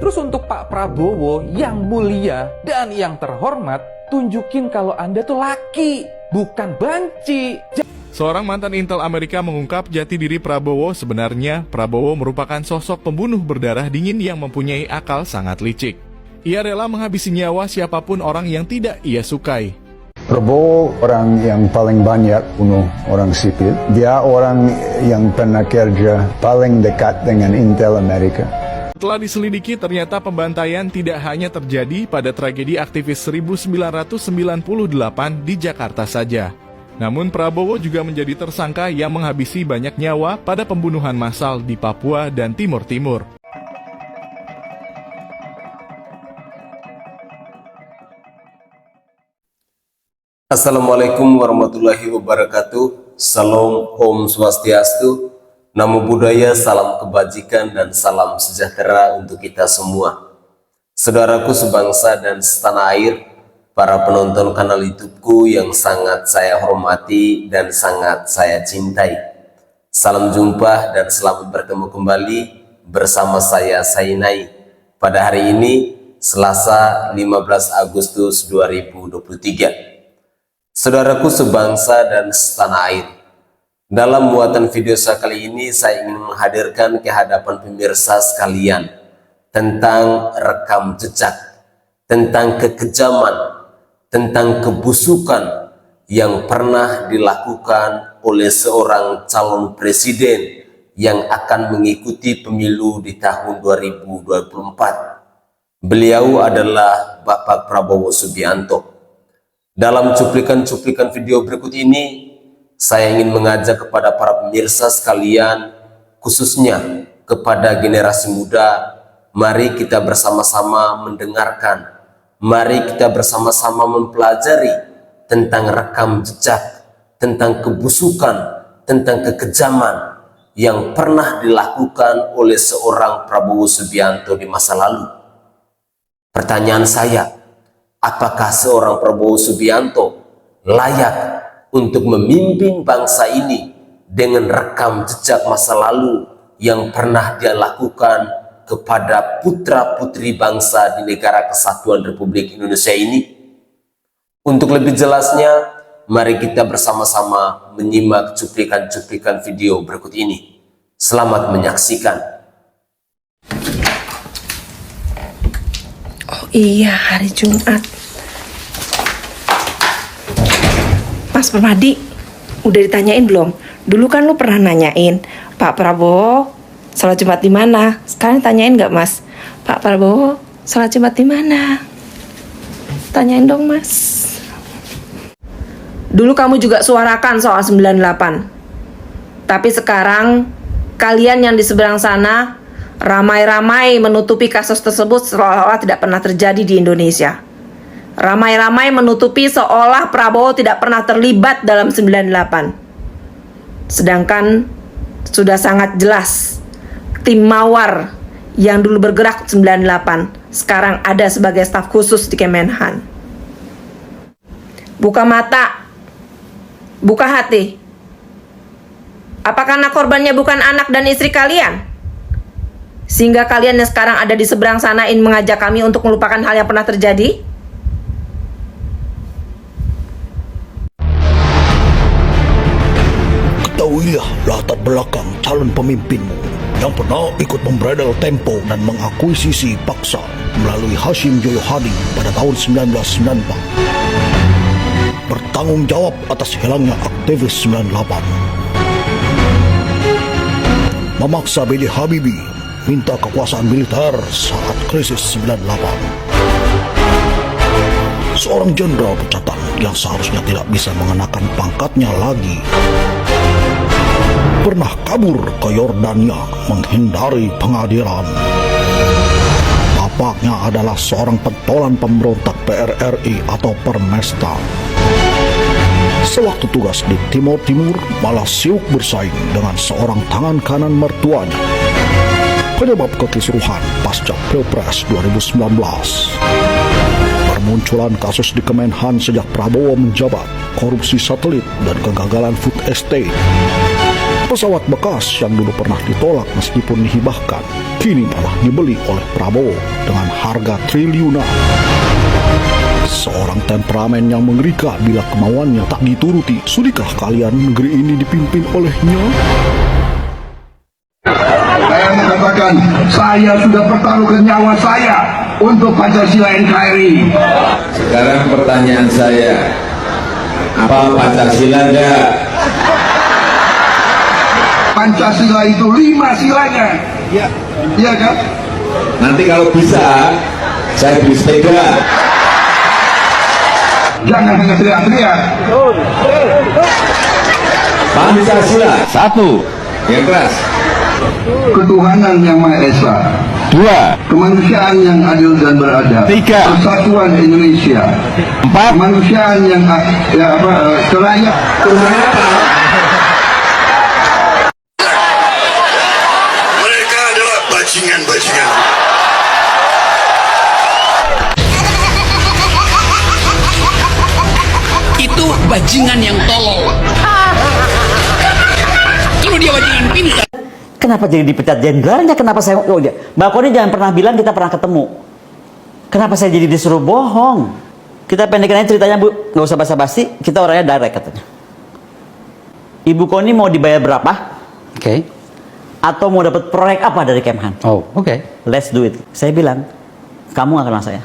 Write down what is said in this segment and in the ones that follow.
Terus untuk Pak Prabowo yang mulia dan yang terhormat, tunjukin kalau Anda tuh laki, bukan banci. Seorang mantan intel Amerika mengungkap jati diri Prabowo. Sebenarnya, Prabowo merupakan sosok pembunuh berdarah dingin yang mempunyai akal sangat licik. Ia rela menghabisi nyawa siapapun orang yang tidak ia sukai. Prabowo orang yang paling banyak bunuh orang sipil. Dia orang yang pernah kerja paling dekat dengan Intel Amerika. Setelah diselidiki, ternyata pembantaian tidak hanya terjadi pada tragedi aktivis 1998 di Jakarta saja. Namun Prabowo juga menjadi tersangka yang menghabisi banyak nyawa pada pembunuhan massal di Papua dan Timur Timur. Assalamualaikum warahmatullahi wabarakatuh. Salam Om Swastiastu. Namo Buddhaya, salam kebajikan dan salam sejahtera untuk kita semua. Saudaraku sebangsa dan setanah air, para penonton kanal YouTubeku yang sangat saya hormati dan sangat saya cintai. Salam jumpa dan selamat bertemu kembali bersama saya Sainai pada hari ini Selasa 15 Agustus 2023. Saudaraku sebangsa dan setanah air, dalam muatan video saya kali ini saya ingin menghadirkan ke hadapan pemirsa sekalian tentang rekam jejak, tentang kekejaman, tentang kebusukan yang pernah dilakukan oleh seorang calon presiden yang akan mengikuti pemilu di tahun 2024. Beliau adalah Bapak Prabowo Subianto. Dalam cuplikan-cuplikan video berikut ini, saya ingin mengajak kepada para pemirsa sekalian, khususnya kepada generasi muda, mari kita bersama-sama mendengarkan, mari kita bersama-sama mempelajari tentang rekam jejak, tentang kebusukan, tentang kekejaman yang pernah dilakukan oleh seorang Prabowo Subianto di masa lalu. Pertanyaan saya, apakah seorang Prabowo Subianto layak untuk memimpin bangsa ini dengan rekam jejak masa lalu yang pernah dia lakukan kepada putra-putri bangsa di negara kesatuan Republik Indonesia ini? Untuk lebih jelasnya, mari kita bersama-sama menyimak cuplikan-cuplikan video berikut ini. Selamat menyaksikan. Oh iya, hari Jumat. Mas Permadi, udah ditanyain belum? Dulu kan lu pernah nanyain, Pak Prabowo sholat Jumat di mana? Sekarang tanyain nggak Mas? Pak Prabowo sholat Jumat di mana? Tanyain dong Mas. Dulu kamu juga suarakan soal 98. Tapi sekarang kalian yang di seberang sana ramai-ramai menutupi kasus tersebut seolah-olah tidak pernah terjadi di Indonesia. Ramai-ramai menutupi seolah Prabowo tidak pernah terlibat dalam 98. Sedangkan sudah sangat jelas tim Mawar yang dulu bergerak 98 sekarang ada sebagai staf khusus di Kemenhan. Buka mata, buka hati. Apa karena korbannya bukan anak dan istri kalian? Sehingga kalian yang sekarang ada di seberang sana ingin mengajak kami untuk melupakan hal yang pernah terjadi? Ketahuilah latar belakang calon pemimpinmu yang pernah ikut membredel Tempo dan mengakuisisi paksa melalui Hashim Joyo Hadi pada tahun 1994. Bertanggung jawab atas hilangnya aktivis 98. Memaksa B.J. Habibie minta kekuasaan militer saat krisis 98. Seorang jenderal pecatan yang seharusnya tidak bisa mengenakan pangkatnya lagi pernah kabur ke Yordania menghindari pengadilan. Bapaknya adalah seorang pentolan pemberontak PRRI atau Permesta. Sewaktu tugas di Timur Timur malah sibuk bersaing dengan seorang tangan kanan mertuanya. Penyebab kekisruhan pasca Pilpres 2019. Permunculan kasus di Kemenhan sejak Prabowo menjabat, korupsi satelit dan kegagalan food estate. Pesawat bekas yang dulu pernah ditolak meskipun dihibahkan, kini malah dibeli oleh Prabowo dengan harga triliunan. Seorang temperamen yang mengerikan bila kemauannya tak dituruti. Sudikah kalian negeri ini dipimpin olehnya? Saya mengatakan, saya sudah pertaruhkan nyawa saya untuk Pancasila NKRI. Sekarang pertanyaan saya, apa Pancasila enggak? Pancasila itu 5 silanya. Iya kan? Nanti kalau bisa, saya beli sepeda. Jangan hanya teriak-teriak. Pancasila, 1, yang keras. Ketuhanan yang Maha Esa. 2, Kemanusiaan yang adil dan beradab. 3, Persatuan Indonesia. 4, Kemanusiaan yang kerakyatan. Mereka adalah bajingan-bajingan. Itu bajingan yang tolol. Kalau dia bajingan pintar. Kenapa jadi dipecat jenderalnya? Kenapa saya... Oh, Mbak Koni jangan pernah bilang kita pernah ketemu. Kenapa saya jadi disuruh bohong? Kita pendekin aja ceritanya, Bu. Nggak usah basa-basi. Kita orangnya direct katanya. Ibu Koni mau dibayar berapa? Oke. Atau mau dapat proyek apa dari Kemhan? Oh, oke. Let's do it. Saya bilang, kamu nggak kenal saya.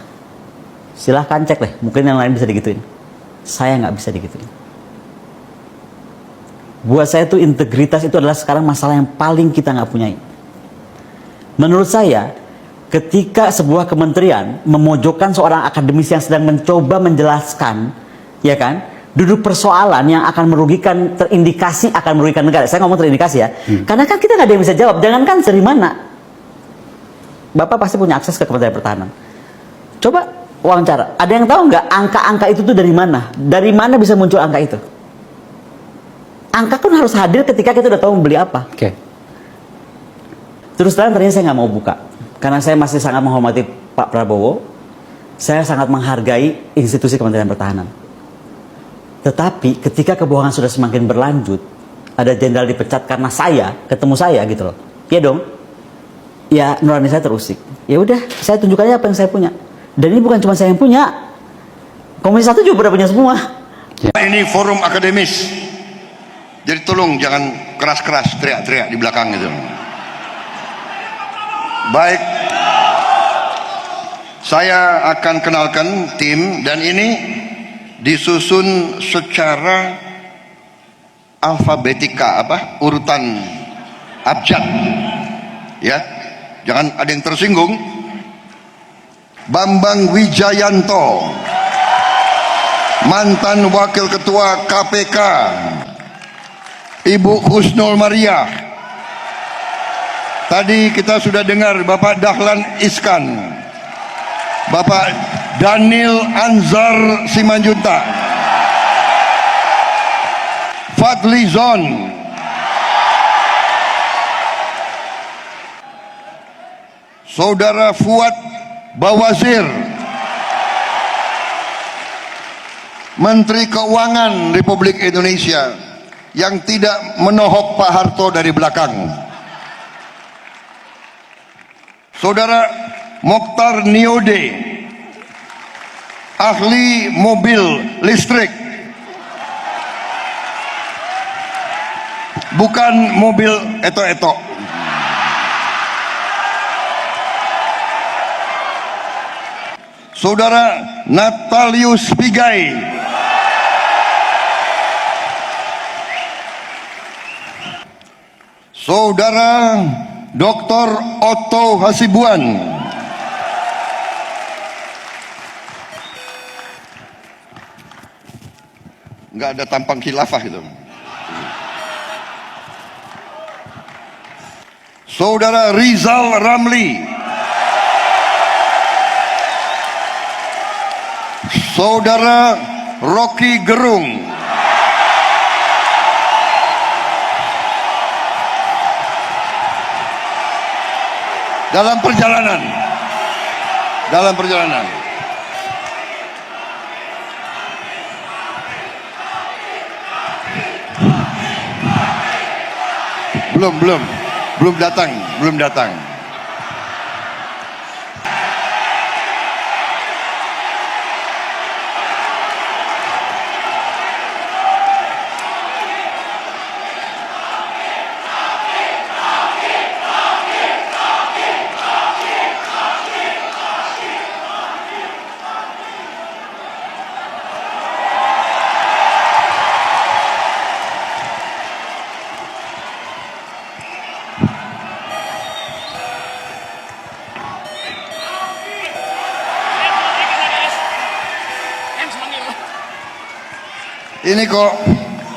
Silahkan cek deh. Mungkin yang lain bisa digituin. Saya nggak bisa digituin. Buat saya itu integritas itu adalah sekarang masalah yang paling kita nggak punyai. Menurut saya, ketika sebuah kementerian memojokkan seorang akademisi yang sedang mencoba menjelaskan, ya kan, duduk persoalan yang akan merugikan, terindikasi akan merugikan negara. Saya ngomong terindikasi ya, karena kan kita nggak ada yang bisa jawab. Jangankan dari mana, Bapak pasti punya akses ke Kementerian Pertahanan. Coba wawancara. Ada yang tahu nggak angka-angka itu tuh dari mana? Dari mana bisa muncul angka itu? Angka kan harus hadir ketika kita udah tahu membeli apa. Oke. Terus terang ternyata saya nggak mau buka. Karena saya masih sangat menghormati Pak Prabowo. Saya sangat menghargai institusi Kementerian Pertahanan. Tetapi ketika kebohongan sudah semakin berlanjut, ada jenderal dipecat karena saya, ketemu saya gitu loh. Iya dong. Ya nurani saya terusik. Ya udah, saya tunjukkan aja apa yang saya punya. Dan ini bukan cuma saya yang punya. Komisi 1 juga pada punya semua. Ini forum akademis. Jadi tolong jangan keras-keras teriak-teriak di belakang itu. Baik, saya akan kenalkan tim dan ini disusun secara alfabetika, urutan abjad. Ya, jangan ada yang tersinggung. Bambang Wijayanto, mantan Wakil Ketua KPK. Ibu Husnul Maria. Tadi kita sudah dengar Bapak Dahlan Iskan, Bapak Daniel Anzar Simanjuntak, Fadli Zon, Saudara Fuad Bawazir, Menteri Keuangan Republik Indonesia yang tidak menohok Pak Harto dari belakang. Saudara Mokhtar Niode, ahli mobil listrik, bukan mobil etok-etok. Saudara Natalius Pigai, Saudara Dr. Otto Hasibuan, nggak ada tampang khilafah itu. Saudara Rizal Ramli, Saudara Rocky Gerung, dalam perjalanan Belum datang.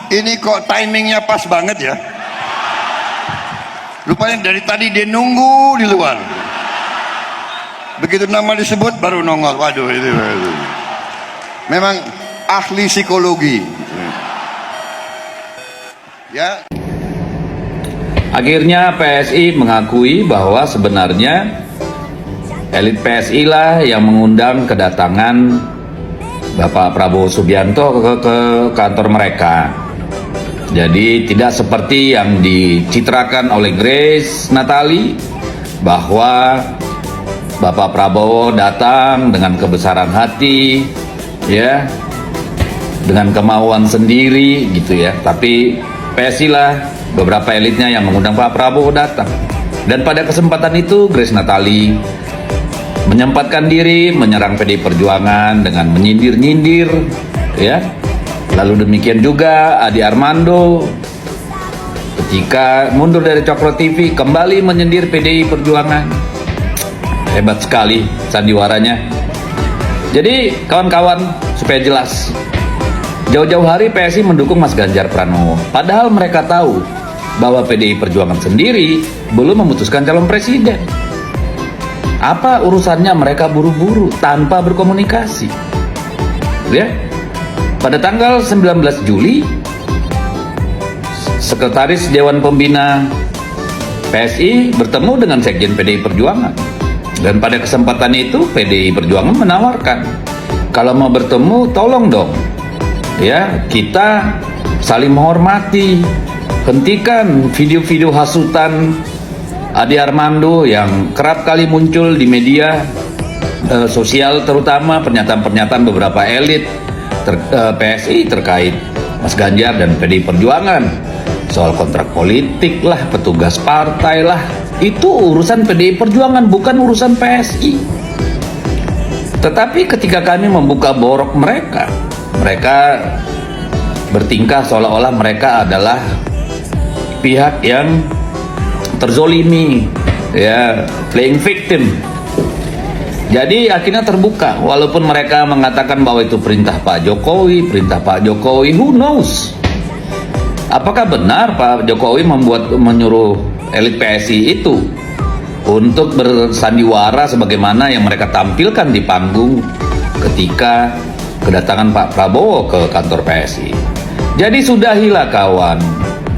Ini kok timingnya pas banget ya. Rupanya dari tadi dia nunggu di luar. Begitu nama disebut baru nongol. Waduh, itu memang ahli psikologi. Ya. Akhirnya PSI mengakui bahwa sebenarnya elit PSI lah yang mengundang kedatangan Bapak Prabowo Subianto ke kantor mereka. Jadi tidak seperti yang dicitrakan oleh Grace Natali bahwa Bapak Prabowo datang dengan kebesaran hati, ya, dengan kemauan sendiri gitu ya. Tapi PSI lah beberapa elitnya yang mengundang Pak Prabowo datang. Dan pada kesempatan itu Grace Natali menyempatkan diri menyerang PDI Perjuangan dengan menyindir-nyindir, ya. Lalu demikian juga Adi Armando ketika mundur dari Cokro TV kembali menyindir PDI Perjuangan. Hebat sekali sandiwaranya. Jadi kawan-kawan, supaya jelas, jauh-jauh hari PSI mendukung Mas Ganjar Pranowo, padahal mereka tahu bahwa PDI Perjuangan sendiri belum memutuskan calon presiden. Apa urusannya mereka buru-buru tanpa berkomunikasi? Ya. Pada tanggal 19 Juli, Sekretaris Dewan Pembina PSI bertemu dengan Sekjen PDI Perjuangan. Dan pada kesempatan itu PDI Perjuangan menawarkan, kalau mau bertemu tolong dong, ya, kita saling menghormati. Hentikan video-video hasutan Adi Armando yang kerap kali muncul di media sosial, terutama pernyataan-pernyataan beberapa elit PSI terkait Mas Ganjar dan PDI Perjuangan, soal kontrak politik lah, petugas partai lah. Itu urusan PDI Perjuangan, bukan urusan PSI. Tetapi ketika kami membuka borok mereka bertingkah seolah-olah mereka adalah pihak yang terzolimi, ya, playing victim. Jadi akhirnya terbuka, walaupun mereka mengatakan bahwa itu perintah Pak Jokowi, who knows? Apakah benar Pak Jokowi menyuruh elit PSI itu untuk bersandiwara sebagaimana yang mereka tampilkan di panggung ketika kedatangan Pak Prabowo ke kantor PSI? Jadi sudahilah kawan.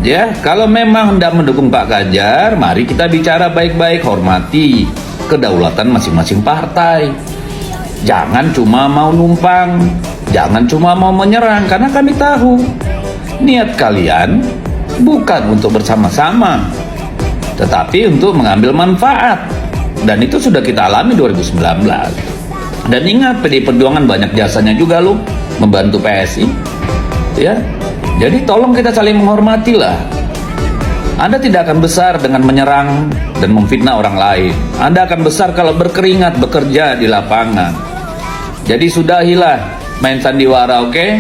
Ya, kalau memang hendak mendukung Pak Ganjar, mari kita bicara baik-baik, hormati kedaulatan masing-masing partai. Jangan cuma mau numpang, jangan cuma mau menyerang, karena kami tahu niat kalian bukan untuk bersama-sama, tetapi untuk mengambil manfaat. Dan itu sudah kita alami 2019. Dan ingat, PDI Perjuangan banyak jasanya juga loh membantu PSI. Ya. Jadi tolong kita saling menghormati lah. Anda tidak akan besar dengan menyerang dan memfitnah orang lain. Anda akan besar kalau berkeringat bekerja di lapangan. Jadi sudahilah main sandiwara, oke?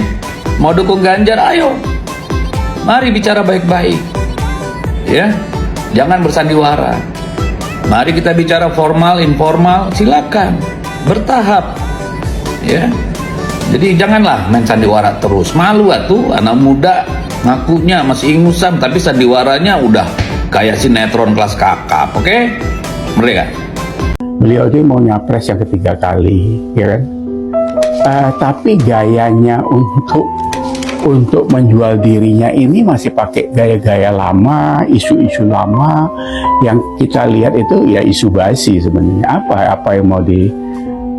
Mau dukung Ganjar, ayo. Mari bicara baik-baik. Ya, jangan bersandiwara. Mari kita bicara formal, informal, silakan. Bertahap. Ya. Jadi janganlah main sandiwara terus. Malu atuh anak muda ngakunya masih ingusan, tapi sandiwaranya udah kayak sinetron kelas kakap, oke? Merdeka. Beliau itu mau nyapres yang ketiga kali, ya kan? Tapi gayanya untuk menjual dirinya ini masih pakai gaya-gaya lama, isu-isu lama yang kita lihat itu ya isu basi sebenarnya. Apa yang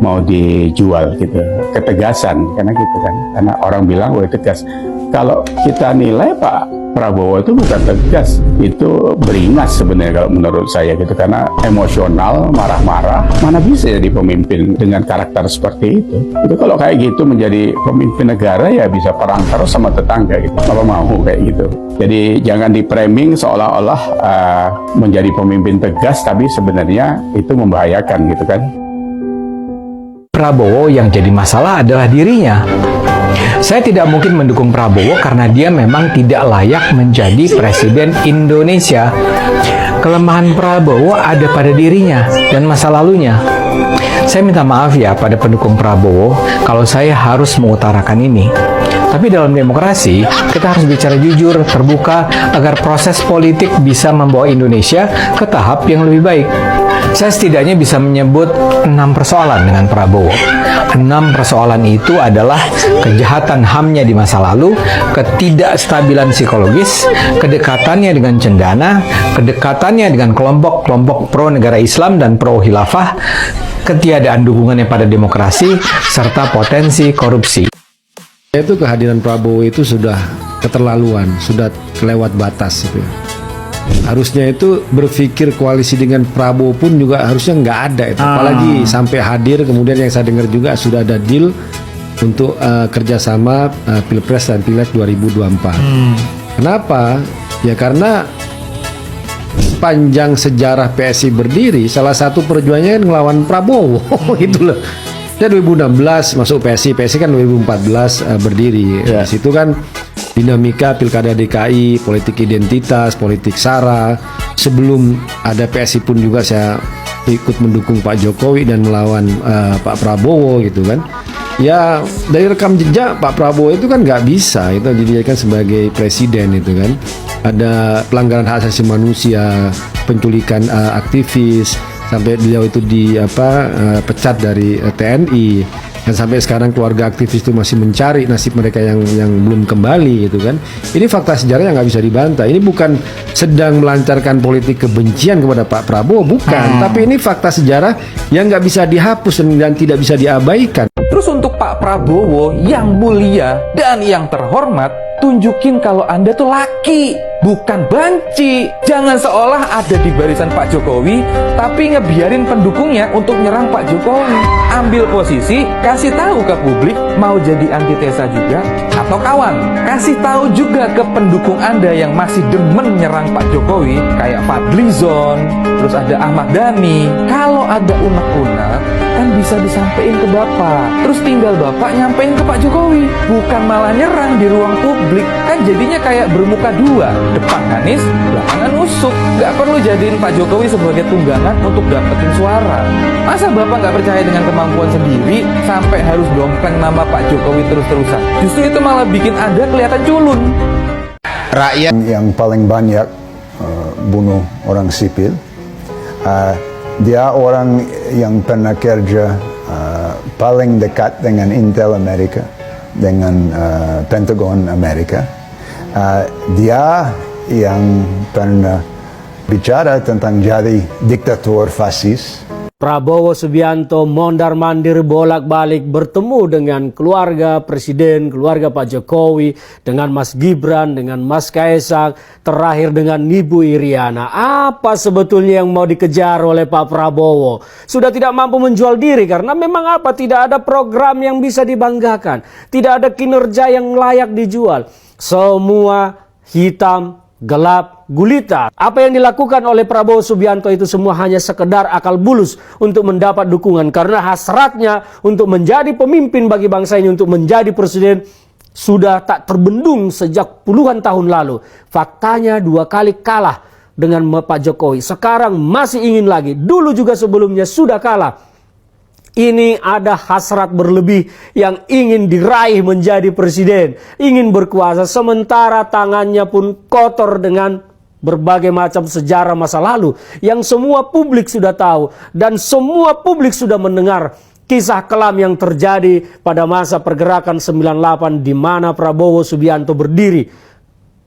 mau dijual gitu, ketegasan, karena gitu kan, karena orang bilang wah tegas. Kalau kita nilai Pak Prabowo itu bukan tegas, itu beringas sebenarnya kalau menurut saya gitu, karena emosional, marah-marah, mana bisa jadi pemimpin dengan karakter seperti itu. Itu kalau kayak gitu menjadi pemimpin negara ya bisa perang terus sama tetangga gitu, apa mau kayak gitu. Jadi jangan di-framing seolah-olah menjadi pemimpin tegas, tapi sebenarnya itu membahayakan gitu kan. Prabowo yang jadi masalah adalah dirinya. Saya tidak mungkin mendukung Prabowo karena dia memang tidak layak menjadi presiden Indonesia. Kelemahan Prabowo ada pada dirinya dan masa lalunya. Saya minta maaf ya pada pendukung Prabowo kalau saya harus mengutarakan ini. Tapi dalam demokrasi, kita harus bicara jujur, terbuka, agar proses politik bisa membawa Indonesia ke tahap yang lebih baik. Saya setidaknya bisa menyebut 6 persoalan dengan Prabowo. 6 persoalan itu adalah kejahatan HAM-nya di masa lalu, ketidakstabilan psikologis, kedekatannya dengan cendana, kedekatannya dengan kelompok-kelompok pro negara Islam dan pro khilafah, ketiadaan dukungannya pada demokrasi, serta potensi korupsi. Itu kehadiran Prabowo itu sudah keterlaluan, sudah kelewat batas itu. Harusnya itu berpikir koalisi dengan Prabowo pun juga harusnya nggak ada itu. Apalagi sampai hadir, kemudian yang saya dengar juga sudah ada deal untuk kerjasama Pilpres dan Pileg 2024. Kenapa? Ya karena sepanjang sejarah PSI berdiri, salah satu perjuangannya ngelawan Prabowo. Itu loh. Ya 2016 masuk PSI kan 2014 berdiri. Di situ kan dinamika Pilkada DKI, politik identitas, politik SARA. Sebelum ada PSI pun juga saya ikut mendukung Pak Jokowi dan melawan Pak Prabowo gitu kan. Ya dari rekam jejak Pak Prabowo itu kan nggak bisa itu dijadikan sebagai presiden itu kan. Ada pelanggaran hak asasi manusia, penculikan aktivis, sampai beliau itu pecat dari TNI, dan sampai sekarang keluarga aktivis itu masih mencari nasib mereka yang belum kembali gitu kan. Ini fakta sejarah yang nggak bisa dibantah. Ini bukan sedang melancarkan politik kebencian kepada Pak Prabowo, bukan. Tapi ini fakta sejarah yang nggak bisa dihapus dan tidak bisa diabaikan. Terus untuk Pak Prabowo yang mulia dan yang terhormat, tunjukin kalau Anda tuh laki, bukan banci. Jangan seolah ada di barisan Pak Jokowi, tapi ngebiarin pendukungnya untuk nyerang Pak Jokowi. Ambil posisi, kasih tahu ke publik mau jadi antitesa juga atau kawan. Kasih tahu juga ke pendukung Anda yang masih demen nyerang Pak Jokowi, kayak Fadlizon, terus ada Ahmad Dhani. Kalau ada unek-unek, kan bisa disampaikan ke Bapak. Terus tinggal Bapak nyampein ke Pak Jokowi, bukan malah nyerang di ruang publik. Kan jadinya kayak bermuka dua, depan manis, belakangan usuk. Gak perlu jadiin Pak Jokowi sebagai tunggangan untuk dapetin suara. Masa Bapak gak percaya dengan kemampuan sendiri sampai harus dompleng nama Pak Jokowi terus-terusan? Justru itu malah bikin Anda kelihatan culun. Rakyat yang paling banyak bunuh orang sipil, dia orang yang pernah kerja paling dekat dengan Intel Amerika, dengan Pentagon Amerika. Dia yang pernah bicara tentang jadi diktator fasis. Prabowo Subianto mondar-mandir bolak-balik bertemu dengan keluarga Presiden, keluarga Pak Jokowi, dengan Mas Gibran, dengan Mas Kaesang, terakhir dengan Ibu Iriana. Apa sebetulnya yang mau dikejar oleh Pak Prabowo? Sudah tidak mampu menjual diri karena memang tidak ada program yang bisa dibanggakan. Tidak ada kinerja yang layak dijual. Semua hitam, gelap, gulita. Apa yang dilakukan oleh Prabowo Subianto itu semua hanya sekedar akal bulus untuk mendapat dukungan, karena hasratnya untuk menjadi pemimpin bagi bangsa ini, untuk menjadi presiden, sudah tak terbendung sejak puluhan tahun lalu. Faktanya 2 kali kalah dengan Pak Jokowi, sekarang masih ingin lagi. Dulu juga sebelumnya sudah kalah. Ini ada hasrat berlebih yang ingin diraih menjadi presiden, ingin berkuasa, sementara tangannya pun kotor dengan berbagai macam sejarah masa lalu yang semua publik sudah tahu dan semua publik sudah mendengar kisah kelam yang terjadi pada masa pergerakan 98 di mana Prabowo Subianto berdiri.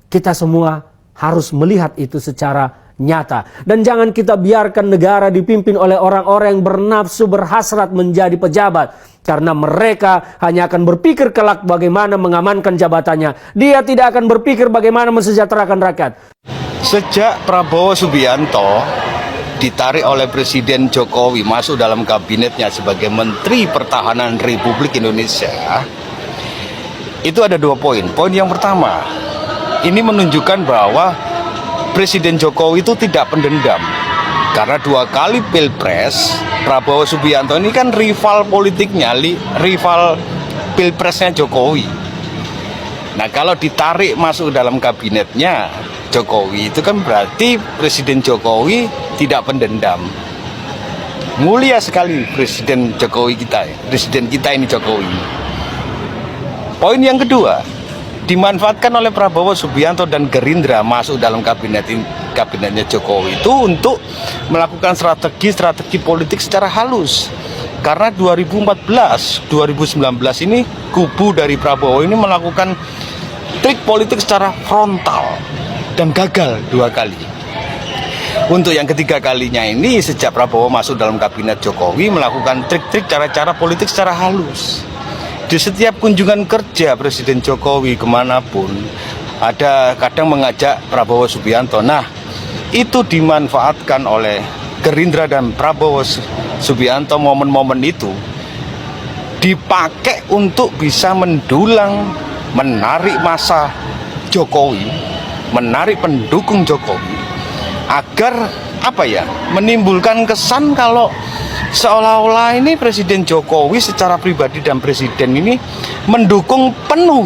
Kita semua harus melihat itu secara nyata. Dan jangan kita biarkan negara dipimpin oleh orang-orang yang bernafsu berhasrat menjadi pejabat. Karena mereka hanya akan berpikir kelak bagaimana mengamankan jabatannya. Dia tidak akan berpikir bagaimana mensejahterakan rakyat. Sejak Prabowo Subianto ditarik oleh Presiden Jokowi masuk dalam kabinetnya sebagai Menteri Pertahanan Republik Indonesia, itu ada 2 poin. Poin yang pertama, ini menunjukkan bahwa Presiden Jokowi itu tidak pendendam. Karena 2 kali Pilpres, Prabowo Subianto ini kan rival politiknya, rival Pilpresnya Jokowi. Nah, kalau ditarik masuk dalam kabinetnya Jokowi, itu kan berarti Presiden Jokowi tidak pendendam. Mulia sekali Presiden Jokowi kita, Presiden kita ini Jokowi. Poin yang kedua, dimanfaatkan oleh Prabowo Subianto dan Gerindra masuk dalam kabinetnya Jokowi itu untuk melakukan strategi politik secara halus. Karena 2014-2019 ini kubu dari Prabowo ini melakukan trik politik secara frontal dan gagal 2 kali. Untuk yang ketiga kalinya ini, sejak Prabowo masuk dalam kabinet Jokowi, melakukan trik-trik cara-cara politik secara halus. Di setiap kunjungan kerja Presiden Jokowi kemanapun, ada kadang mengajak Prabowo Subianto. Nah, itu dimanfaatkan oleh Gerindra dan Prabowo Subianto. Momen-momen itu dipakai untuk bisa mendulang, menarik massa Jokowi, menarik pendukung Jokowi, agar menimbulkan kesan kalau seolah-olah ini Presiden Jokowi secara pribadi dan Presiden ini mendukung penuh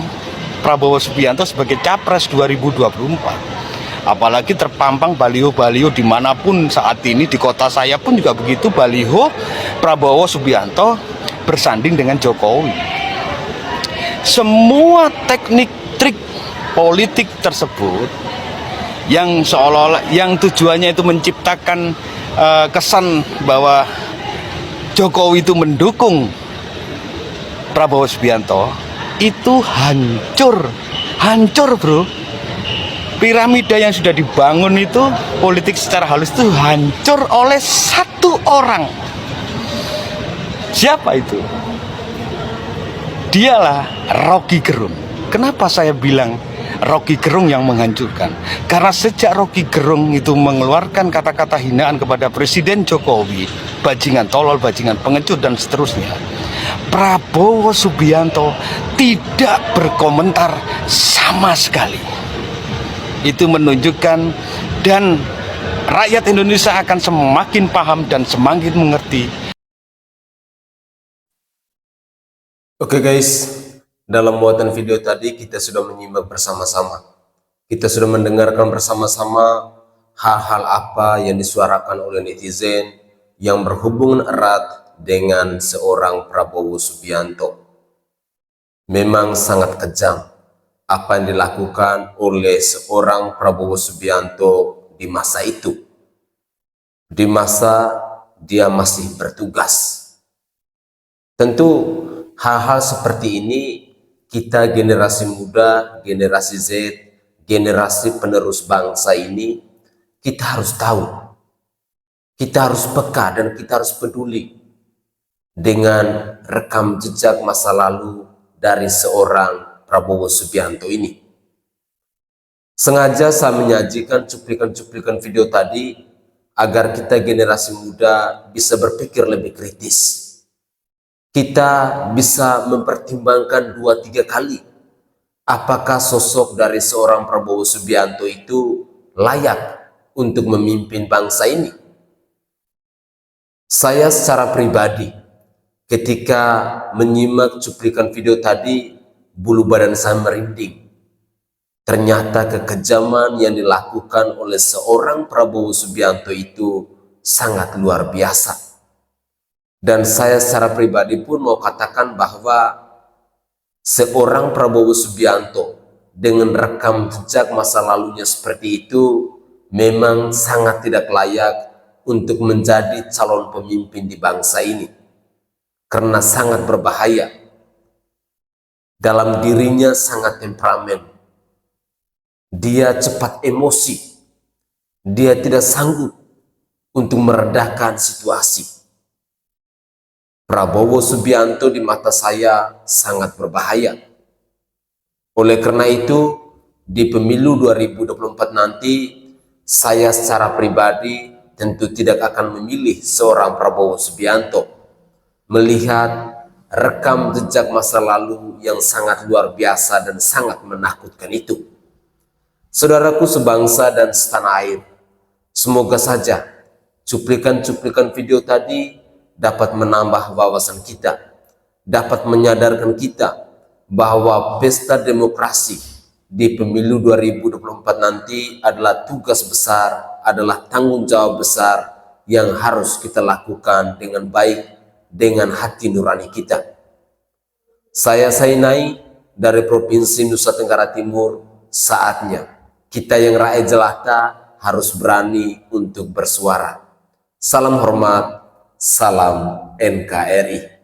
Prabowo Subianto sebagai Capres 2024. Apalagi terpampang baliho-baliho dimanapun saat ini, di kota saya pun juga begitu, baliho Prabowo Subianto bersanding dengan Jokowi. Semua teknik trik politik tersebut yang seolah-olah yang tujuannya itu menciptakan kesan bahwa Jokowi itu mendukung Prabowo Subianto, itu hancur bro. Piramida yang sudah dibangun itu, politik secara halus itu hancur oleh 1 orang. Siapa itu? Dialah Rocky Gerung. Kenapa saya bilang Rocky Gerung yang menghancurkan? Karena sejak Rocky Gerung itu mengeluarkan kata-kata hinaan kepada Presiden Jokowi, bajingan tolol, bajingan pengecut, dan seterusnya, Prabowo Subianto tidak berkomentar sama sekali. Itu menunjukkan, dan rakyat Indonesia akan semakin paham dan semakin mengerti. Oke guys, dalam muatan video tadi kita sudah menyimak bersama-sama. Kita sudah mendengarkan bersama-sama hal-hal apa yang disuarakan oleh netizen yang berhubungan erat dengan seorang Prabowo Subianto. Memang sangat kejam apa yang dilakukan oleh seorang Prabowo Subianto di masa itu. Di masa dia masih bertugas. Tentu hal-hal seperti ini kita generasi muda, generasi Z, generasi penerus bangsa ini, kita harus tahu. Kita harus peka dan kita harus peduli dengan rekam jejak masa lalu dari seorang Prabowo Subianto ini. Sengaja saya menyajikan cuplikan-cuplikan video tadi agar kita generasi muda bisa berpikir lebih kritis. Kita bisa mempertimbangkan 2-3 kali apakah sosok dari seorang Prabowo Subianto itu layak untuk memimpin bangsa ini. Saya secara pribadi ketika menyimak cuplikan video tadi, bulu badan saya merinding. Ternyata kekejaman yang dilakukan oleh seorang Prabowo Subianto itu sangat luar biasa. Dan saya secara pribadi pun mau katakan bahwa seorang Prabowo Subianto dengan rekam jejak masa lalunya seperti itu memang sangat tidak layak untuk menjadi calon pemimpin di bangsa ini. Karena sangat berbahaya. Dalam dirinya sangat temperamen. Dia cepat emosi. Dia tidak sanggup untuk meredakan situasi. Prabowo Subianto di mata saya sangat berbahaya. Oleh karena itu, di pemilu 2024 nanti, saya secara pribadi tentu tidak akan memilih seorang Prabowo Subianto. Melihat rekam jejak masa lalu yang sangat luar biasa dan sangat menakutkan itu. Saudaraku sebangsa dan setanah air, semoga saja cuplikan-cuplikan video tadi dapat menambah wawasan kita, dapat menyadarkan kita bahwa pesta demokrasi di pemilu 2024 nanti adalah tugas besar, adalah tanggung jawab besar yang harus kita lakukan dengan baik, dengan hati nurani kita. Saya Sainai dari Provinsi Nusa Tenggara Timur, saatnya kita yang rakyat jelata harus berani untuk bersuara. Salam hormat, salam NKRI.